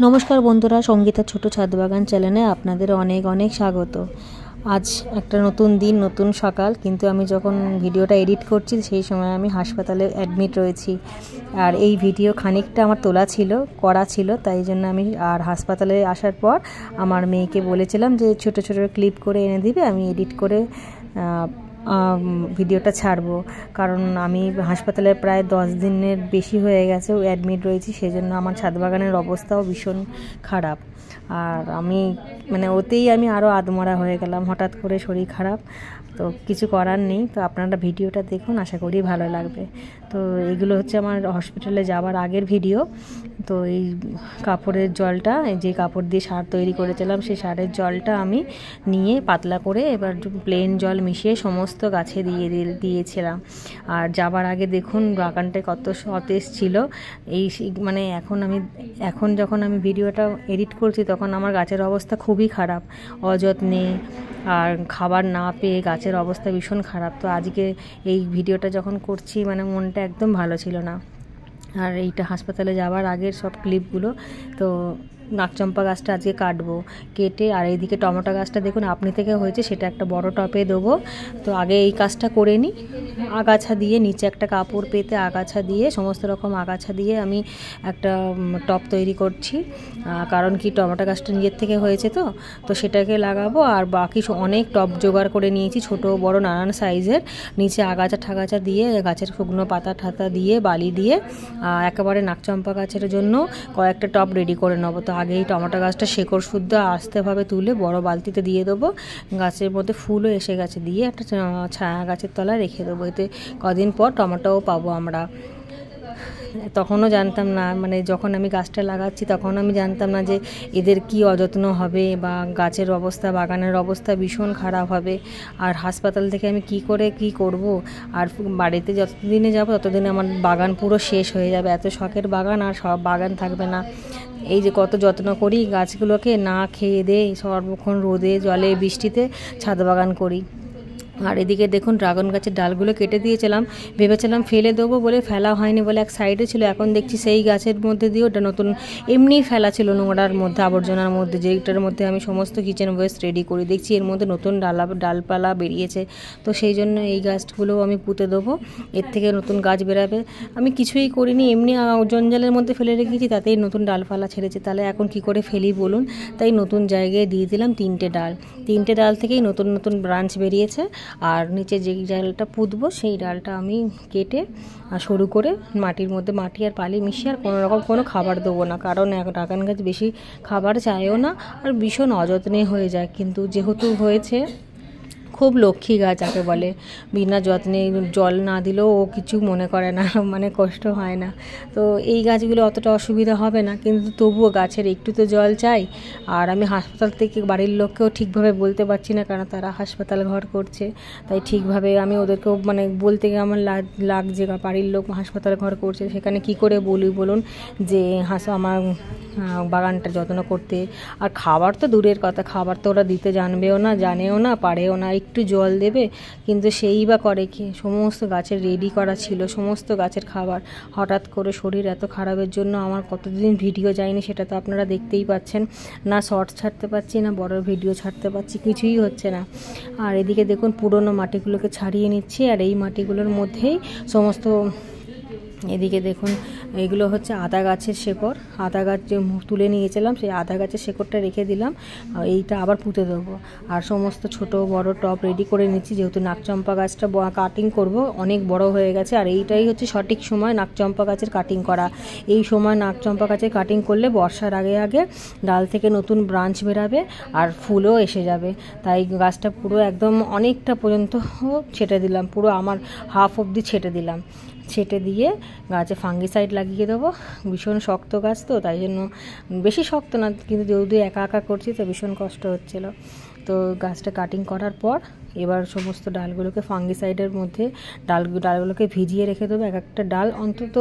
নমস্কার বন্ধুরা, সঙ্গীতার ছোট ছাদ বাগান চ্যানেলে আপনাদের অনেক অনেক স্বাগত। আজ একটা নতুন দিন, নতুন সকাল, কিন্তু আমি যখন ভিডিওটা এডিট করছি সেই সময় আমি হাসপাতালে অ্যাডমিট রয়েছি। আর এই ভিডিও খানিকটা আমার করা ছিল, তাই জন্য আমি আর হাসপাতালে আসার পর আমার মেয়েকে বলেছিলাম যে ছোট ছোট ক্লিপ করে এনে দিবে, আমি এডিট করে ভিডিওটা ছাড়বো। কারণ আমি হাসপাতালে প্রায় 10 দিনের বেশি হয়ে গেছে অ্যাডমিট রয়েছি, সেজন্য আমার ছাদ বাগানের অবস্থাও ভীষণ খারাপ। আর আমি ওতেই আমি আরও আদমরা হয়ে গেলাম, হঠাৎ করে শরীর খারাপ, তো কিছু করার নেই। তো আপনারা ভিডিওটা দেখুন, আশা করি ভালো লাগবে। তো এগুলো হচ্ছে আমার হসপিটালে যাওয়ার আগের ভিডিও। তো এই কাপড়ের জলটা, যে কাপড় দিয়ে সার তৈরি করেছিলাম, সেই সারের জলটা আমি নিয়ে পাতলা করে এবার প্লেন জল মিশিয়ে সমস্ত গাছে দিয়েছিলাম। আর যাবার আগে দেখুন বাগানটা কত সতেজ ছিল। এখন যখন আমি ভিডিওটা এডিট করছি তখন আমার গাছের অবস্থা খুবই খারাপ, অযত্নে আর খাবার না পেয়ে গাছের অবস্থা ভীষণ খারাপ। তো আজকে এই ভিডিওটা যখন করছি মনটা একদম ভালো ছিল না। আর এইটা হাসপাতালে যাওয়ার আগের সব ক্লিপগুলো। তো নাকচম্পা গাছটা আজকে কেটে আর এইদিকে টমেটো গাছটা দেখুন আপনি থেকে হয়েছে, সেটা একটা বড় টপে দেবো। তো আগে এই কাজটা করে নিই। আগাছা দিয়ে নিচে একটা কাপড় পেতে আগাছা দিয়ে, সমস্ত রকম আগাছা দিয়ে আমি একটা টপ তৈরি করছি। কারণ কি, টমেটো গাছটা নিজের থেকে হয়েছে, তো সেটাকে লাগাবো। আর বাকি অনেক টপ জোগাড় করে নিয়েছি, ছোট বড় নানান সাইজের। নিচে আগাছা ঠাগাছা দিয়ে, গাছের শুকনো পাতা ঠাতা দিয়ে, বালি দিয়ে একেবারে নাকচম্পা গাছের জন্য কয়েকটা টপ রেডি করে নেবো। তো আগে এই টমেটো গাছটা শেকড় শুদ্ধ আস্তেভাবে তুলে বড় বালতিতে দিয়ে দেবো। গাছের মধ্যে ফুলও এসে গেছে, দিয়ে একটা ছায়া গাছের তলায় রেখে দেবো। এতে কদিন পর টমেটোও পাবো আমরা। তখনও জানতাম না, যখন আমি গাছটা লাগাচ্ছি তখন আমি জানতাম না যে এদের কি অযত্ন হবে, বা গাছের অবস্থা, বাগানের অবস্থা ভীষণ খারাপ হবে। আর হাসপাতাল থেকে আমি কি করব। আর বাড়িতে যতদিনে যাব ততদিনে আমার বাগান পুরো শেষ হয়ে যাবে। এত শখের বাগান, আর সব বাগান থাকবে না। এই যে কত যত্ন করি গাছগুলোকে, না খেয়ে দেয়ে সর্বক্ষণ রোদে জলে বৃষ্টিতে ছাদ বাগান করি। আর এদিকে দেখুন ড্রাগন গাছের ডালগুলো কেটে দিয়েছিলাম, ভেবেছিলাম ফেলে দেবো বলে, ফেলা হয়নি বলে এক সাইডে ছিল। এখন দেখছি সেই গাছের মধ্যে দিয়ে ওটা নতুন এমনিই ফেলা ছিল নোংরার মধ্যে, আবর্জনার মধ্যে, যেটার মধ্যে আমি সমস্ত কিচেন ওয়েস্ট রেডি করি, দেখছি এর মধ্যে নতুন ডালপালা বেরিয়েছে। তো সেই জন্য এই গাছগুলোও আমি পুঁতে দেবো, এর থেকে নতুন গাছ বেরাবে। আমি কিছুই করিনি, এমনি জঞ্জালের মধ্যে ফেলে রেখেছি, তাতেই নতুন ডালপালা ছেড়েছে। তাহলে এখন কি করে ফেলি বলুন? তাই নতুন জায়গায় দিয়ে দিলাম 3টে ডাল। 3টে ডাল থেকেই নতুন নতুন ব্রাঞ্চ বেরিয়েছে। আর নিচে যে ডালটা পুঁতবো সেই ডালটা আমি কেটে সরু করে মাটির মধ্যে মাটি আর পালি মিশিয়ে, আর কোনো খাবার দেবো না। কারণ ড্রাগন গাছ বেশি খাবার চায়ও না, আর ভীষণ অযত্নে হয়ে যায়। কিন্তু যেহেতু হয়েছে, খুব লক্ষ্মী গাছ যাকে বলে, বিনা যত্নে জল না দিলেও ও কিছু মনে করে না, কষ্ট হয় না। তো এই গাছগুলো অতটা অসুবিধা হবে না, কিন্তু তবুও গাছের একটু তো জল চাই। আর আমি হাসপাতাল থেকে বাড়ির লোককেও ঠিকভাবে বলতে পারছি না, কারণ তারা হাসপাতাল ঘর করছে। তাই ঠিকভাবে আমি ওদেরকেও বলতে গিয়ে আমার লাগছে, বাড়ির লোক হাসপাতাল ঘর করছে, সেখানে কি করে বলি বলুন যে আমার বাগানটা যত্ন করতে। আর খাবার তো দূরের কথা, খাবার তো ওরা দিতে জানেও না, পারেও না। একটু জল দেবে, কিন্তু সেই বা করে কি? সমস্ত গাছের রেডি করা ছিল, সমস্ত গাছের খাবার। হঠাৎ করে শরীর এত খারাপের জন্য আমার কতদিন ভিডিও যায়নি, সেটা তো আপনারা দেখতেই পাচ্ছেন। না শর্টস ছাড়তে পারছি, না বড় ভিডিও ছাড়তে পারছি, কিছুই হচ্ছে না। আর এদিকে দেখুন পুরনো মাটিগুলোকে ছাড়িয়ে নিচ্ছি, আর এই মাটিগুলোর মধ্যেই সমস্ত, এদিকে দেখুন এগুলো হচ্ছে আদা গাছের শেকড়। আদা গাছ যে তুলে নিয়েছিলাম, সেই আদা গাছের শেকড়টা রেখে দিলাম, এইটা আবার পুঁতে দেবো। আর সমস্ত ছোট বড় টব রেডি করে নিচ্ছি, যেহেতু নাকচম্পা গাছটা কাটিং করব, অনেক বড় হয়ে গেছে। আর এইটাই হচ্ছে সঠিক সময় নাকচম্পা গাছের কাটিং করা। এই সময় নাকচম্পা গাছের কাটিং করলে বর্ষার আগে আগে ডাল থেকে নতুন ব্রাঞ্চ বেরাবে, আর ফুলও এসে যাবে। তাই গাছটা পুরো একদম অনেকটা পর্যন্ত ছেটে দিলাম, পুরো আমার হাফ অবধি ছেটে দিয়ে গাছে ফাঙ্গিসাইড লাগিয়ে দেবো। ভীষণ শক্ত গাছ তো, তাই জন্য, বেশি শক্ত না, কিন্তু যেহেতু একা করছি তো ভীষণ কষ্ট হচ্ছিলো। তো গাছটা কাটিং করার পর এবার সমস্ত ডালগুলোকে ফাঙ্গিসাইডের মধ্যে ডালগুলোকে ভিজিয়ে রেখে দেবো। একটা ডাল অন্তত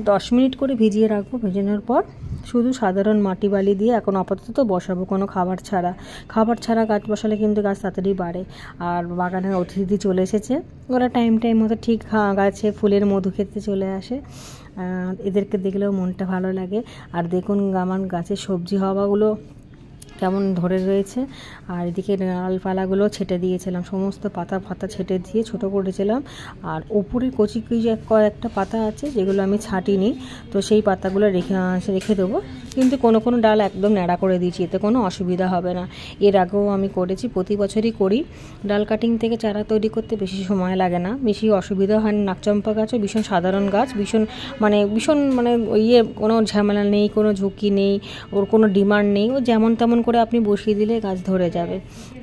10 মিনিট করে ভিজিয়ে রাখবো। ভেজানোর পর শুধু সাধারণ মাটি বালি দিয়ে এখন আপাতত বসাবো, কোনো খাবার ছাড়া গাছ বসালে কিন্তু গাছ তাড়াতাড়ি বাড়ে। আর বাগানের অতিথি চলে এসেছে, ওরা টাইম মতো ঠিক গাছে ফুলের মধু খেতে চলে আসে। এদেরকে দেখলেও মনটা ভালো লাগে। আর দেখুন আমার গাছের সবজি হওয়াগুলো কেমন ধরে রয়েছে। আর এদিকে ডালপালাগুলো ছেটে দিয়েছিলাম, সমস্ত পাতা ফাতা ছেটে দিয়ে ছোটো করেছিলাম। আর ওপরে কচি কয়েকটা পাতা আছে যেগুলো আমি ছাটিনি, তো সেই পাতাগুলো রেখে দেবো। কিন্তু কোনো কোনো ডাল একদম ন্যাড়া করে দিয়েছি, এতে কোনো অসুবিধা হবে না। এর আগেও আমি করেছি, প্রতি বছরই করি। ডাল কাটিং থেকে চারা তৈরি করতে বেশি সময় লাগে না, বেশি অসুবিধা হয় না। নাকচম্পা গাছও ভীষণ সাধারণ গাছ, ভীষণ কোনো ঝামেলা নেই, কোনো ঝুঁকি নেই, ওর কোনো ডিমান্ড নেই। ও যেমন তেমন করে আপনি বসিয়ে দিলে গাছ ধরে যাবে।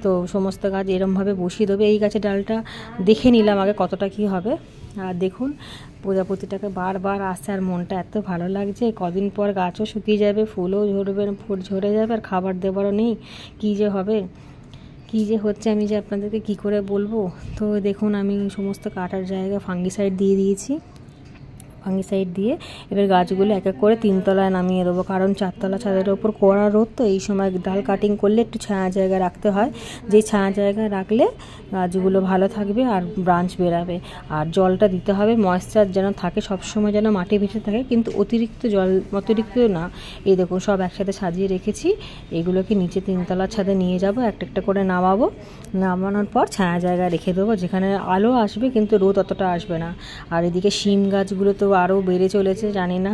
তো সমস্ত গাছ এরমভাবে বসিয়ে দেবে। এই গাছের ডালটা দেখে নিলাম আগে কতটা কি হবে। আর দেখুন প্রজাপতিটাকে বারবার আসছে, আর মনটা এত ভালো লাগছে। কদিন পর গাছও শুকিয়ে যাবে, ফুলও ঝরে যাবে, আর খাবার দেবারও নেই। কী যে হবে, কী যে হচ্ছে, আমি যে আপনাদেরকে কী করে বলবো। তো দেখুন আমি সমস্ত কাটার জায়গায় ফাঙ্গিসাইড দিয়ে দিয়েছি। ফাঙ্গিসাইড দিয়ে এবার গাছগুলো এক এক করে 3 তলায় নামিয়ে দেবো, কারণ 4 তলা ছাদের ওপর কড়া রোদ, তো এই সময় ডাল কাটিং করলে একটু ছায়া জায়গায় রাখতে হয়। যেই ছায়া জায়গায় রাখলে গাছগুলো ভালো থাকবে আর ব্রাঞ্চ বেরাবে। আর জলটা দিতে হবে, ময়েশ্চার যেন থাকে সবসময়, যেন মাটি ভেসে থাকে, কিন্তু অতিরিক্ত না। এই দেখুন সব একসাথে সাজিয়ে রেখেছি। এগুলোকে নিচে 3 তলার ছাদে নিয়ে যাব, একটা একটা করে নামাবো। নামানোর পর ছায়া জায়গায় রেখে দেবো, যেখানে আলো আসবে কিন্তু রোদ অতটা আসবে না। আর এদিকে শিম গাছগুলো তো আরও বেড়ে চলেছে, জানি না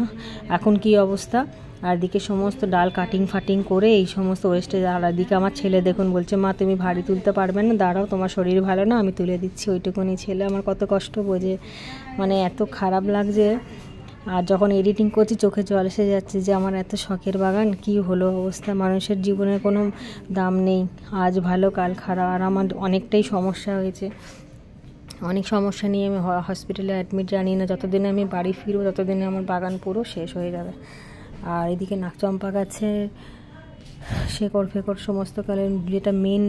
এখন কি অবস্থা। আর এদিকে সমস্ত ডাল কাটিং করে এই সমস্ত ওয়েস্টেজ। আর এদিকে আমার ছেলে দেখুন বলছে, মা তুমি ভারী তুলতে পারবে না, দাঁড়াও, তোমার শরীর ভালো না, আমি তুলে দিচ্ছি। ওইটুকুনি ছেলে আমার কত কষ্ট বোঝে, এত খারাপ লাগছে। আর যখন এডিটিং করছি চোখে জল এসে যাচ্ছে যে আমার এত শখের বাগান কি হলো অবস্থা। মানুষের জীবনের কোনো দাম নেই, আজ ভালো কাল খারাপ। আর আমার অনেকটাই সমস্যা হয়েছে, অনেক সমস্যা নিয়ে আমি হসপিটালে অ্যাডমিট, জানি না যতদিনে আমি বাড়ি ফিরবো ততদিনে আমার বাগান পুরো শেষ হয়ে যাবে। আর এদিকে নাকচম্পা গাছে শেকড় ফেকড় সমস্ত কালের, যেটা মেন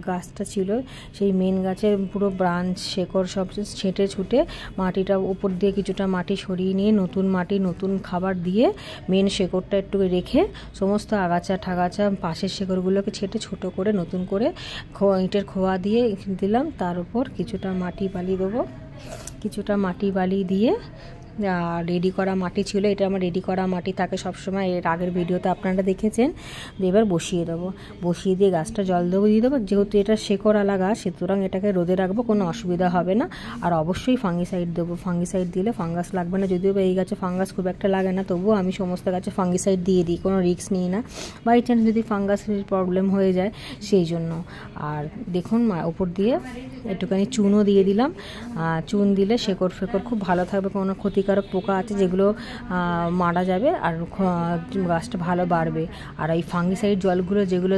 গাছটা ছিল সেই মেন গাছের পুরো ব্রাঞ্চ শেকড় সব ছেটে ছুটে মাটিটা উপর দিয়ে কিছুটা মাটি সরিয়ে নিয়ে নতুন মাটি নতুন খাবার দিয়ে মেন শেকড়টা একটু রেখে সমস্ত আগাছা ঠাগাছা পাশের শেকড়গুলোকে ছেটে ছোটো করে নতুন করে ইটের খোয়া দিয়ে দিলাম। তার উপর কিছুটা মাটি বালি দেবো, কিছুটা মাটি বালি দিয়ে রেডি করা মাটি ছিল, এটা আমার রেডি করা মাটি থাকে সবসময়, এর আগের ভিডিওতে আপনারা দেখেছেন। এবার বসিয়ে দেবো, বসিয়ে দিয়ে গাছটা জল দিয়ে দেবো। যেহেতু এটা শেকড়ালা গাছ সুতরাং এটাকে রোদে রাখবো, কোনো অসুবিধা হবে না। আর অবশ্যই ফাঙ্গিসাইড দেবো, ফাঙ্গিসাইড দিলে ফাঙ্গাস লাগবে না। যদিও এই গাছে ফাঙ্গাস খুব একটা লাগে না, তবুও আমি সমস্ত গাছে ফাঙ্গিসাইড দিয়ে দিই, কোনো রিস্ক নিই না, বাই চান্স যদি ফাঙ্গাসের প্রবলেম হয়ে যায় সেই জন্য। আর দেখুন উপর দিয়ে একটুখানি চুনও দিয়ে দিলাম, চুন দিলে শেকড় ফেকড় খুব ভালো থাকবে, কোনো ক্ষতিকারক পোকা আছে যেগুলো মারা যাবে আর গাছটা ভালো বাড়বে। আর এই ফাঙ্গিসাইড জলগুলো যেগুলো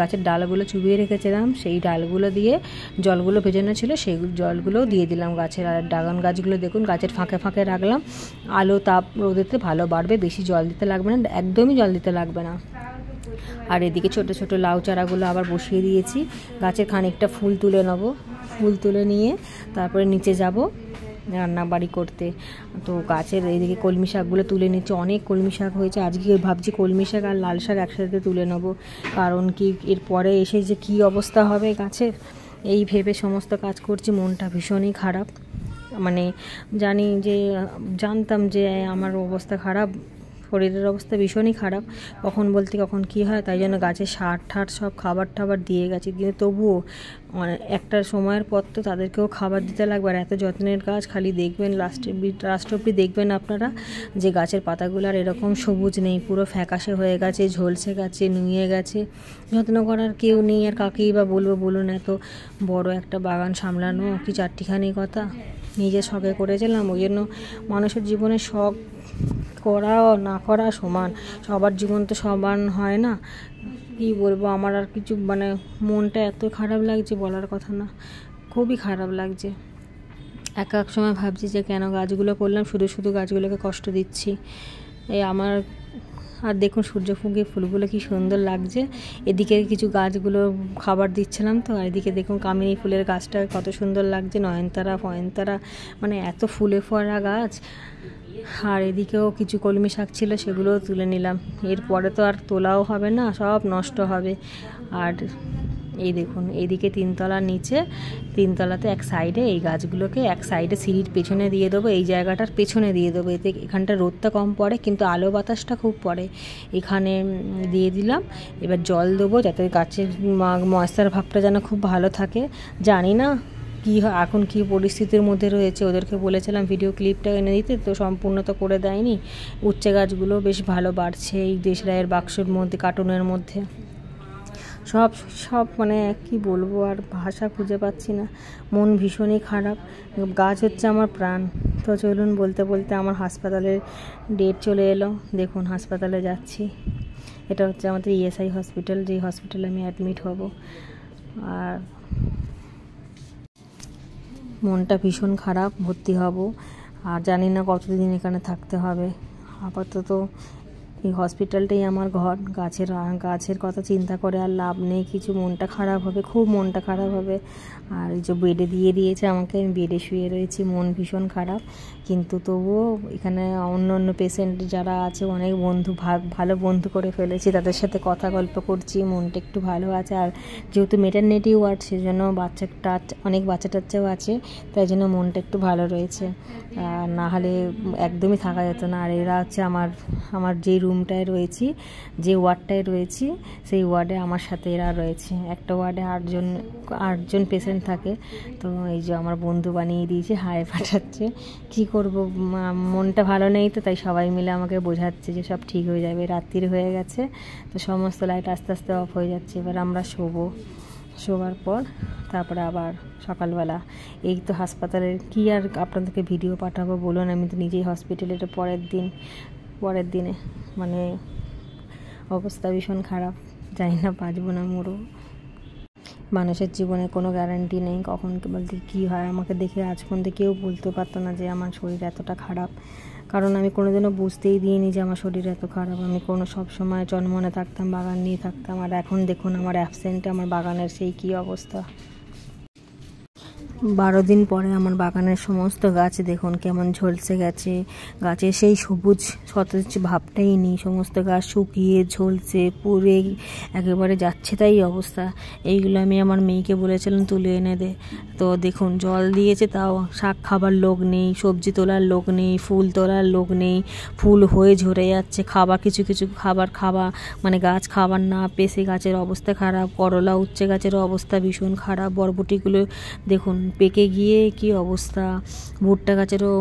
গাছের ডালগুলো চুবিয়ে রেখেছিলাম সেই ডালগুলো দিয়ে জলগুলো ভেজানো ছিল সেই জলগুলোও দিয়ে দিলাম গাছের। আর ড্রাগন গাছগুলো দেখুন গাছের ফাঁকে ফাঁকে রাখলাম, আলো তাপ রোদেতে ভালো বাড়বে, বেশি জল দিতে লাগবে না, একদমই জল দিতে লাগবে না। আর এদিকে ছোট ছোট লাউ চারাগুলো আবার বসিয়ে দিয়েছি, গাছের খানিকটা ফুল তুলে নেবো, ফুল তুলে নিয়ে তারপরে নিচে যাব রান্নাবাড়ি করতে। তো গাছের এইদিকে কলমি শাকগুলো তুলে নিচ্ছে, অনেক কলমি শাক হয়েছে, আজকে ভাবছি কলমি শাক আর লাল শাক একসাথে তুলে নেবো, কারণ কি এরপরে এসে যে কী অবস্থা হবে গাছের এই ভেবে সমস্ত কাজ করছি। মনটা ভীষণই খারাপ, জানতাম যে আমার অবস্থা খারাপ, শরীরের অবস্থা ভীষণই খারাপ, কখন বলতে কখন কি হয়, তাই জন্য গাছে সার ঠার সব খাবার টাবার দিয়ে গেছে। কিন্তু তবুও একটা সময়ের পর তো তাদেরকেও খাবার দিতে লাগবে। আর এত যত্নের গাছ, খালি দেখবেন লাস্ট অব্দি দেখবেন আপনারা যে গাছের পাতাগুলো আর এরকম সবুজ নেই, পুরো ফ্যাকাশে হয়ে গেছে, ঝলসে গেছে, নুয়ে গেছে। যত্ন করার কেউ নেই, আর কাকেই বা বলবো বলুন। এত বড় একটা বাগান সামলানো কি চারটিখানি কথা, নিজে শখে করেছিলাম। ওই জন্য মানুষের জীবনে শখ করা না করা সমান, সবার জীবন তো সমান হয় না। কি বলবো, আমার আর কিছু মনটা এত খারাপ লাগছে বলার কথা না, খুবই খারাপ লাগছে। এক সময় ভাবছি যে কেন গাছগুলো করলাম, শুধু শুধু গাছগুলোকে কষ্ট দিচ্ছি এই আমার। আর দেখুন সূর্যমুখী ফুলগুলো কি সুন্দর লাগছে, এদিকে কিছু গাছগুলো খাবার দিচ্ছিলাম তো, আর এদিকে দেখুন কামিনী ফুলের গাছটা কত সুন্দর লাগছে, নয়নতারা ফয়নতারা, এত ফুলে ফোয়ারা গাছ। আর এদিকেও কিছু কলমি শাক ছিল, সেগুলোও তুলে নিলাম, এরপরে তো আর তোলাও হবে না, সব নষ্ট হবে। আর এই দেখুন এইদিকে 3 তলার নিচে 3 তলাতে এক সাইডে এই গাছগুলোকে এক সাইডে সিঁড়ির পেছনে দিয়ে দেবো, এই জায়গাটার পেছনে দিয়ে দেবো, এতে এখানটা রোদটা কম পড়ে কিন্তু আলো বাতাসটা খুব পড়ে। এখানে দিয়ে দিলাম। এবার জল দেবো যাতে গাছের ময়েশ্চার ভাবটা যেন খুব ভালো থাকে। জানি না কী হয় এখন কী পরিস্থিতির মধ্যে রয়েছে, ওদেরকে বলেছিলাম ভিডিও ক্লিপটা এনে দিতে, তো সম্পূর্ণ তো করে দেয়নি। উচ্ছে গাছগুলো বেশ ভালো বাড়ছে এই দেশরায়ের বাক্সর মধ্যে, কার্টুনের মধ্যে সব মানে কি বলবো, আর ভাষা খুঁজে পাচ্ছি না, মন ভীষণই খারাপ। গাছ হচ্ছে আমার প্রাণ। তো চলুন, বলতে বলতে আমার হাসপাতালের ডেট চলে এলো। দেখুন হাসপাতালে যাচ্ছি। এটা হচ্ছে আমাদের ইএসআই হসপিটাল, যেই হসপিটালে আমি অ্যাডমিট হব। আর মনটা ভীষণ খারাপ, ভর্তি হব, আর জানি না কতদিন এখানে থাকতে হবে। আপাতত এই হসপিটালটাই আমার ঘর। গাছের কথা চিন্তা করে আর লাভ নেই কিছু, মনটা খারাপ হবে, খুব মনটা খারাপ হবে। আর এই যে বেডে দিয়ে দিয়েছে আমাকে, আমি বেডে শুয়ে রয়েছি, মন ভীষণ খারাপ। কিন্তু তবুও এখানে অন্য পেশেন্ট যারা আছে অনেক ভালো বন্ধু করে ফেলেছি, তাদের সাথে কথা গল্প করছি, মনটা একটু ভালো আছে। আর যেহেতু মেটারনিটি ওয়ার্ড, সেজন্য অনেক বাচ্চা টাচ্চাও আছে, তাই জন্য মনটা একটু ভালো রয়েছে। আর না হলে একদমই থাকা যেত না। আর এরা হচ্ছে আমার যেই রুমটায় রয়েছি, যে ওয়ার্ডটায় রয়েছি, সেই ওয়ার্ডে আমার সাথে এরা রয়েছে। একটা ওয়ার্ডে 8জন পেশেন্ট থাকে। তো এই যে আমার বন্ধু বানিয়ে দিয়েছে, হাই পাঠাচ্ছে। কী করব, মনটা ভালো নেই তো, তাই সবাই মিলে আমাকে বোঝাচ্ছে যে সব ঠিক হয়ে যাবে। রাত্রির হয়ে গেছে, তো সমস্ত লাইট আস্তে আস্তে অফ হয়ে যাচ্ছে। এবার আমরা শোবার পর তারপরে আবার সকালবেলা এই তো হাসপাতালের কি আর আপনাদেরকে ভিডিও পাঠাবো বলুন, আমি তো নিজেই হসপিটালে। এটা পরের দিনে মানে অবস্থা ভীষণ খারাপ, জানি না বাঁচবো না মরবো। মানুষের জীবনে কোনো গ্যারান্টি নেই, কখন বলতে কী হয়। আমাকে দেখে আজ পর্যন্ত কেউ বলতে পারতো না যে আমার শরীর এতটা খারাপ, কারণ আমি কোনোদিনও বুঝতেই দিইনি যে আমার শরীর এত খারাপ। আমি সব সময় চনমনে থাকতাম, বাগান নিয়ে থাকতাম। আর এখন দেখুন আমার অ্যাবসেন্টে আমার বাগানের সেই কী অবস্থা। 12 দিন পরে আমার বাগানের সমস্ত গাছ দেখুন কেমন ঝলসে গেছে। গাছে সেই সবুজ সতেজ ভাবটাই নেই, সমস্ত গাছ শুকিয়ে ঝলসে পুড়ে একেবারে যাচ্ছে তাই অবস্থা। এইগুলো আমি আমার মেয়েকে বলেছিলাম তুলে এনে দে, তো দেখুন জল দিয়েছে তাও শাক খাবার লোক নেই, সবজি তোলার লোক নেই, ফুল তোলার লোক নেই, ফুল হয়ে ঝরে যাচ্ছে। কিছু খাবার মানে গাছ খাবার না পেয়ে সেই গাছের অবস্থা খারাপ। করলা উচ্ছে গাছেরও অবস্থা ভীষণ খারাপ। বরবটিগুলো দেখুন পেকে গিয়ে কি অবস্থা। ভুট্টা গাছেরও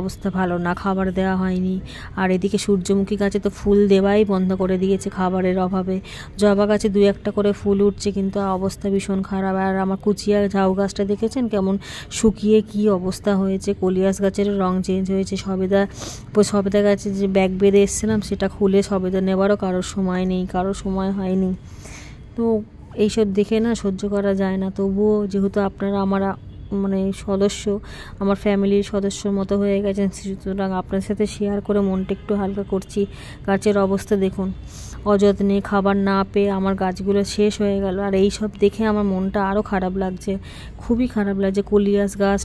অবস্থা ভালো না, খাবার দেওয়া হয়নি। আর এদিকে সূর্যমুখী গাছে তো ফুল দেওয়াই বন্ধ করে দিয়েছে খাবারের অভাবে। জবা গাছে 2-1টা করে ফুল উঠছে, কিন্তু অবস্থা ভীষণ খারাপ। আর আমার কুচিয়া ঝাউ গাছটা দেখেছেন কেমন শুকিয়ে কি অবস্থা হয়েছে। কলিয়াস গাছেরও রং চেঞ্জ হয়েছে। সবেদা গাছে যে ব্যাগ বেঁধে এসেছিলাম সেটা খুলে সবেদা নেবারও কারোর সময় হয়নি। তো এইসব দেখে না সহ্য করা যায় না। তবুও যেহেতু আপনারা আমার মানে সদস্য, আমার ফ্যামিলির সদস্যর মতো হয়ে গেছেন, সুতরাং আপনার সাথে শেয়ার করে মনটা একটু হালকা করছি। গাছের অবস্থা দেখুন, অযত্নে খাবার না পেয়ে আমার গাছগুলো শেষ হয়ে গেল। আর এই সব দেখে আমার মনটা আরও খারাপ লাগছে, খুবই খারাপ লাগছে। কলিয়াস গাছ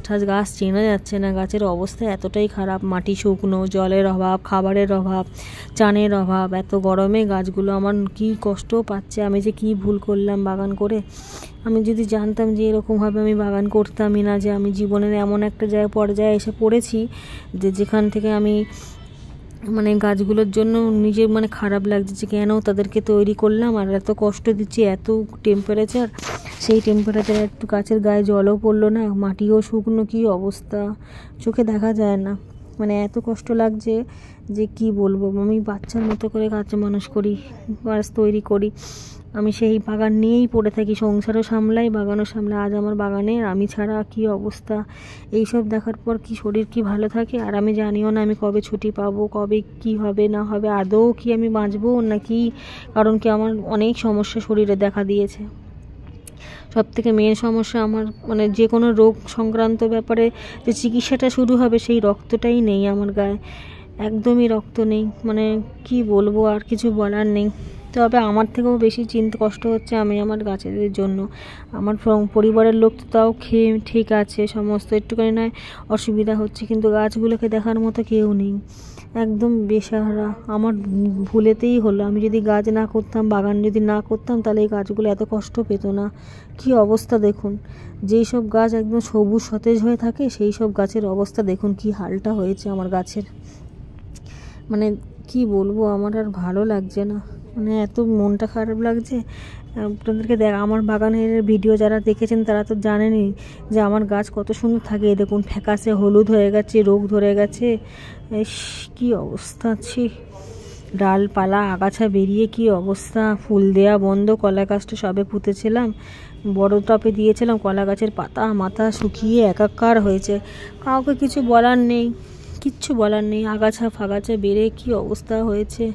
চেনা যাচ্ছে না, গাছের অবস্থা এতটাই খারাপ। মাটি শুকনো, জলের অভাব, খাবারের অভাব, চানের অভাব। এত গরমে গাছগুলো আমার কি কষ্ট পাচ্ছে। আমি যে কি ভুল করলাম বাগান করে। আমি যদি জানতাম যে এরকমভাবে আমি বাগান করতামই না, যে আমি জীবনের এমন একটা পর্যায়ে এসে পড়েছি যেখান থেকে আমি মানে গাছগুলোর জন্য নিজে মানে খারাপ লাগছে যে কেন তাদেরকে তৈরি করলাম আর এত কষ্ট দিচ্ছি। এত টেম্পারেচার, সেই টেম্পারেচারে একটু গাছের গায়ে জলও পড়লো না, মাটিও শুকনো, কি অবস্থা, চোখে দেখা যায় না। মানে এত কষ্ট লাগছে যে কি বলবো। আমি বাচ্চার মতো করে গাছ মানুষ করি, গাছ তৈরি করি। আমি সেই বাগান নিয়েই পড়ে থাকি, সংসারও সামলাই, বাগানও সামলাই। আজ আমার বাগানের আমি ছাড়া কি অবস্থা। এইসব দেখার পর কি শরীর কি ভালো থাকে। আর আমি জানিও না আমি কবে ছুটি পাবো, কবে কি হবে না হবে, আদৌ কি আমি বাঁচবো নাকি। কারণ কি আমার অনেক সমস্যা শরীরে দেখা দিয়েছে। সবথেকে মেন সমস্যা আমার মানে যে কোনো রোগ সংক্রান্ত ব্যাপারে যে চিকিৎসাটা শুরু হবে সেই রক্তটাই নেই আমার গায়ে, একদমই রক্ত নেই। মানে কি বলবো, আর কিছু বলার নেই। তবে আমার থেকেও বেশি কষ্ট হচ্ছে আমি আমার গাছেদের জন্য। আমার পরিবারের লোক তো তাও খেয়ে ঠিক আছে, সমস্ত একটুখানি নয় অসুবিধা হচ্ছে, কিন্তু গাছগুলোকে দেখার মতো কেউ নেই। একদম বেসাহারা। আমার ভুলেতেই হলো, আমি যদি গাছ না করতাম, বাগান যদি না করতাম, তাহলে এই গাছগুলো এত কষ্ট পেত না। কি অবস্থা দেখুন, যেই সব গাছ একদম সবুজ সতেজ হয়ে থাকে সেই সব গাছের অবস্থা দেখুন কি হালটা হয়েছে আমার গাছের। মানে কি বলবো, আমার আর ভালো লাগছে না, মানে এত মনটা খারাপ লাগছে। আপনাদেরকে আমার বাগানের ভিডিও যারা দেখেছেন তারা তো জানেনই যে আমার গাছ কত সুন্দর থাকে। দেখুন ফ্যাকাশে হলুদ হয়ে গেছে, রোগ ধরে গেছে, কি অবস্থা। ছি, ডালপালা আগাছা বেরিয়ে কি অবস্থা, ফুল দেয়া বন্ধ। কলা গাছটা সবে পুঁতেছিলাম, বড় টবে দিয়েছিলাম, কলা গাছের পাতা মাথা শুকিয়ে একাকার হয়েছে। কাউকে কিছু বলার নেই, কিচ্ছু বলার নেই। আগাছা ফাগাছা বেড়ে কি অবস্থা হয়েছে,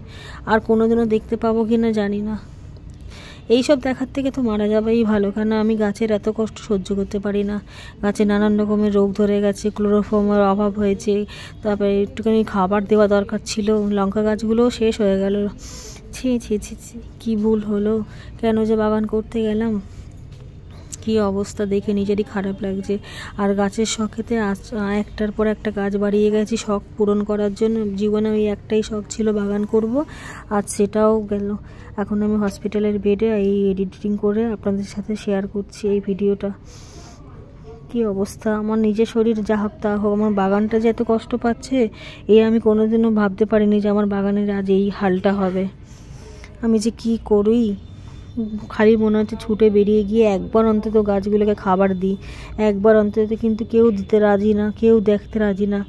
আর কোনোদিনও দেখতে পাবো কি না জানি না। এইসব দেখার থেকে তো মারা যাবেই ভালো, কেন আমি গাছের এত কষ্ট সহ্য করতে পারি না। গাছে নানান রকমের রোগ ধরে গেছে, ক্লোরোফর্মের অভাব হয়েছে, তারপরে একটুখানি খাবার দেওয়া দরকার ছিল। লঙ্কা গাছগুলোও শেষ হয়ে গেল। ছি ছি ছি ছি, কী ভুল হলো, কেন যে বাগান করতে গেলাম। কি অবস্থা দেখে নিজেরই খারাপ লাগছে। আর গাছের শখেতে একটার পর একটা গাছ বাড়িয়ে গেছি শখ পূরণ করার জন্য। জীবনে ওই একটাই শখ ছিল বাগান করব, আজ সেটাও গেল। এখন আমি হসপিটালের বেডে এই এডিটিং করে আপনাদের সাথে শেয়ার করছি এই ভিডিওটা। কি অবস্থা, আমার নিজের শরীর যা হোক তা হোক, আমার বাগানটা যে এত কষ্ট পাচ্ছে এই আমি কোনোদিনও ভাবতে পারিনি যে আমার বাগানের আজ এই হালটা হবে। আমি যে কি করি, খালি মনে হচ্ছে ছুটে বেরিয়ে গিয়ে একবার অন্তত গাছগুলোকে খাবার দিই, একবার অন্তত, কিন্তু কেউ দিতে রাজি না, কেউ দেখতে রাজি না।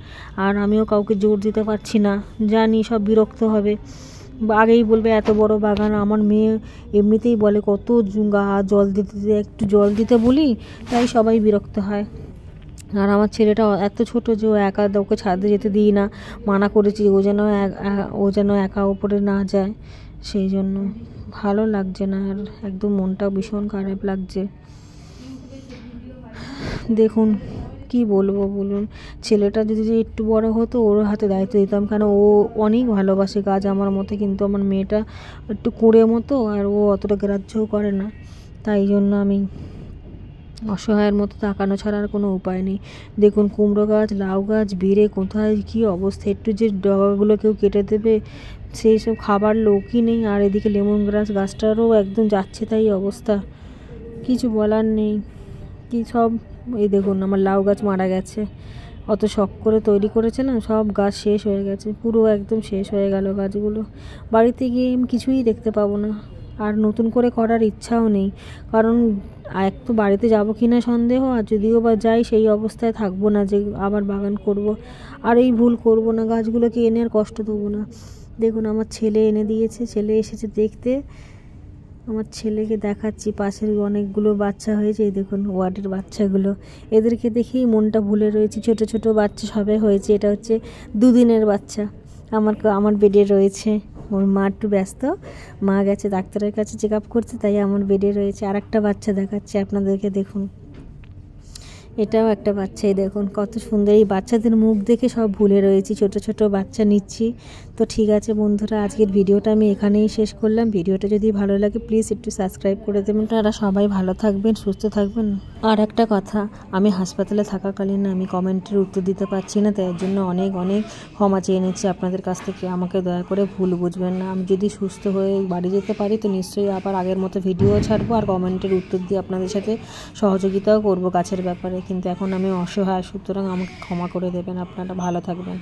আর আমিও কাউকে জোর দিতে পারছি না, জানি সব বিরক্ত হবে, আগেই বলবে এত বড় বাগান। আমার মেয়ে এমনিতেই বলে কত জল দিতে, একটু জল দিতে বলি তাই সবাই বিরক্ত হয়। আর আমার ছেলেটা এত ছোট যে ও একা, ওকে ছাদে যেতে দিই না, মানা করেছি ও যেন একা ওপরে না যায়। সেই জন্য ভালো লাগছে না, আর একদম মনটা ভীষণ খারাপ লাগছে। দেখুন কি বলবো বলুন, ছেলেটা যদি একটু বড় হতো ওর হাতে দায়িত্ব দিতাম, কারণ ও অনেক ভালোবাসে গাছ আমার মতো, কিন্তু আমার মেয়েটা একটু কুঁড়ে মতো, আর ও অতটা গ্রাহ্যও করে না। তাই জন্য আমি অসহায়ের মতো তাকানো ছাড়া আর কোনো উপায় নেই। দেখুন কুমড়ো গাছ, লাউ গাছ বেড়ে কোথায় কী অবস্থা, একটু যে ডগাগুলো কেউ কেটে দেবে সেই সব খাবার লোকই নেই। আর এদিকে লেমন গ্রাস গাছটারও একদম যাচ্ছে তাই অবস্থা, কিছু বলার নেই। কি সব, এই দেখুন আমার লাউ গাছ মারা গেছে, অত শখ করে তৈরি করেছিলাম, সব গাছ শেষ হয়ে গেছে, পুরো একদম শেষ হয়ে গেল গাছগুলো। বাড়িতে গিয়ে আমি কিছুই দেখতে পাবো না, আর নতুন করে করার ইচ্ছাও নেই, কারণ এক তো বাড়িতে যাবো কি না সন্দেহ, আর যদিও বা যাই সেই অবস্থায় থাকবো না যে আবার বাগান করব। আর এই ভুল করব না, গাছগুলোকে এনে আর কষ্ট দেবো না। দেখুন আমার ছেলে এনে দিয়েছে, ছেলে এসেছে দেখতে, আমার ছেলেকে দেখাচ্ছি। পাশের অনেকগুলো বাচ্চা হয়েছে, এই দেখুন ওয়ার্ডের বাচ্চাগুলো, এদেরকে দেখেই মনটা ভুলে রয়েছে। ছোট ছোট বাচ্চা সবে হয়েছে, এটা হচ্ছে 2 দিনের বাচ্চা আমার বেডে রয়েছে। ওর মা একটু ব্যস্ত, মা গেছে ডাক্তারের কাছে চেক আপ করতে, তাই আমার বেডে রয়েছে। আর একটা বাচ্চা দেখাচ্ছে আপনাদেরকে, দেখুন এটাও একটা বাচ্চাই, দেখুন কত সুন্দর। এই বাচ্চাদের মুখ দেখে সব ভুলে রয়েছি, ছোট ছোট বাচ্চা নিচ্ছি। তো ঠিক আছে বন্ধুরা, আজকের ভিডিওটা আমি এখানেই শেষ করলাম। ভিডিওটা যদি ভালো লাগে প্লিজ একটু সাবস্ক্রাইব করে দেবেন। তারা সবাই ভালো থাকবেন, সুস্থ থাকবেন। আর একটা কথা, আমি হাসপাতালে থাকাকালীন আমি কমেন্টের উত্তর দিতে পারছি না, তাই জন্য অনেক অনেক ক্ষমা চেয়ে নিচ্ছি আপনাদের কাছ থেকে। আমাকে দয়া করে ভুল বুঝবেন না। আমি যদি সুস্থ হয়ে বাড়ি যেতে পারি তো নিশ্চয়ই আবার আগের মতো ভিডিও ছাড়বো, আর কমেন্টের উত্তর দিয়ে আপনাদের সাথে সহযোগিতাও করব গাছের ব্যাপারে। কিন্তু এখন আমি অসহায়, সুতরাং আমাকে ক্ষমা করে দেবেন। আপনারা ভালো থাকবেন।